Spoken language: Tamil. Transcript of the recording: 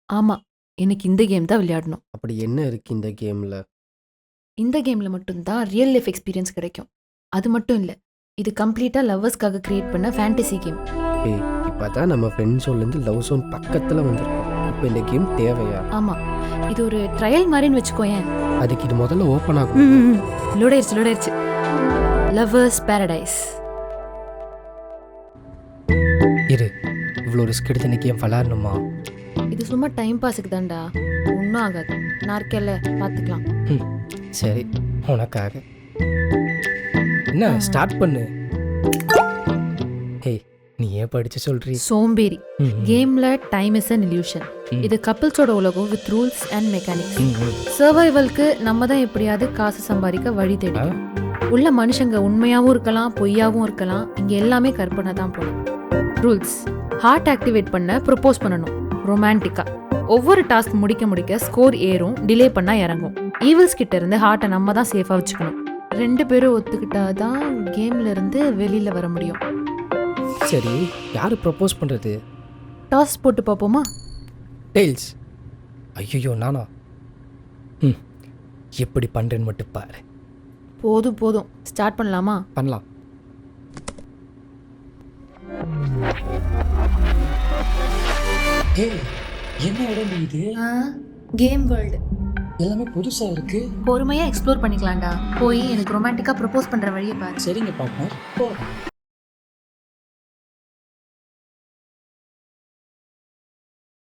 ஆமா. எனக்கு இந்த கேம் தான் விளையாடணும். அப்படி என்ன இருக்கு இந்த கேம்ல? இந்த கேம்ல மட்டும் தான் ரியல் லைஃப் எக்ஸ்பீரியன்ஸ் கிடைக்கும். அது மட்டும் இல்ல. இது கம்ப்ளீட்டா லவ்வர்ஸ்க்காக கிரியேட் பண்ண ஃபேண்டசி கேம். ஏய், இப்பதான் நம்ம ஃப்ரெண்ட் ஜோன்லேருந்து லவ் ஜோன் பக்கத்துல வந்திருக்கோம். இப்போ இந்த கேம் தேவையா? ஆமா. இது ஒரு ட்ரையல் மாதிரின்னு வச்சுக்கோயேன். அதுக்கு இது முதல்ல ஓப்பன் ஆகும். லோட் ஆயிருச்சு. Lovers Paradise. இரு, இவ்வளோ ரிஸ்க் எடுத்து இந்த கேம் விளாடணுமா? இது சும்மா டைம் பாஸுக்கு தான்டா. ஒன்றும் ஆகாது. நான் இருக்கேன்ல, பார்த்துக்கலாம். சரி, உனக்காக. என்ன ஸ்டார்ட் பண்ணு. ஹே, நீ ஏன் படிச்சு சொல்றீ? சோம்பேறி. கேம்ல டைம் இஸ் அன் இல்யூஷன். இது கப்பிள்ஸோட உலகம் வித் ரூல்ஸ் அண்ட் மெக்கானிக்ஸ். சர்வைவல்க்கு நம்ம தான் எப்படியாவது காசு சம்பாதிக்க வழி தேடிக்கணும். உள்ள மனுஷங்க உண்மையாவும் இருக்கலாம், பொய்யாவும் இருக்கலாம். இங்க எல்லாமே கற்பனை தான் போல. ரூல்ஸ்: ஹார்ட் ஆக்டிவேட் பண்ண ப்ரொபோஸ் பண்ணணும் ரொமான்டிக்கா. ஒவ்வொரு டாஸ்க் முடிக்க ஸ்கோர் ஏறும், டிலே பண்ணா இறங்கும். ஈவில்ஸ் கிட்ட இருந்து ஹார்ட்டை நம்ம தான் சேஃபா வச்சுக்கணும். 2 பேரும் ஒத்துக்கிட்டாதான் கேம்ல இருந்து வெளியில வர முடியும். சரி, யாரு ப்ரப்போஸ் பண்றது? டாஸ் போட்டு பார்ப்போமா? டெய்ல்ஸ். ஐயோ, நானா? எப்படி பண்றேன்னு மட்டும் பாரு. போதும். ஸ்டார்ட் பண்ணலாமா? பண்ணலாம். என்ன இடம் இது? Game world. எல்லாமே புதுசா இருக்கு. பொறுமையா எக்ஸ்ப்ளோர் பண்ணிக்கலாம்டா. போய் எனக்கு ரொமான்டிக்கா ப்ரொபோஸ் பண்ற வழியை பாரு. சரிங்க பார்ட்னர், போலாம்.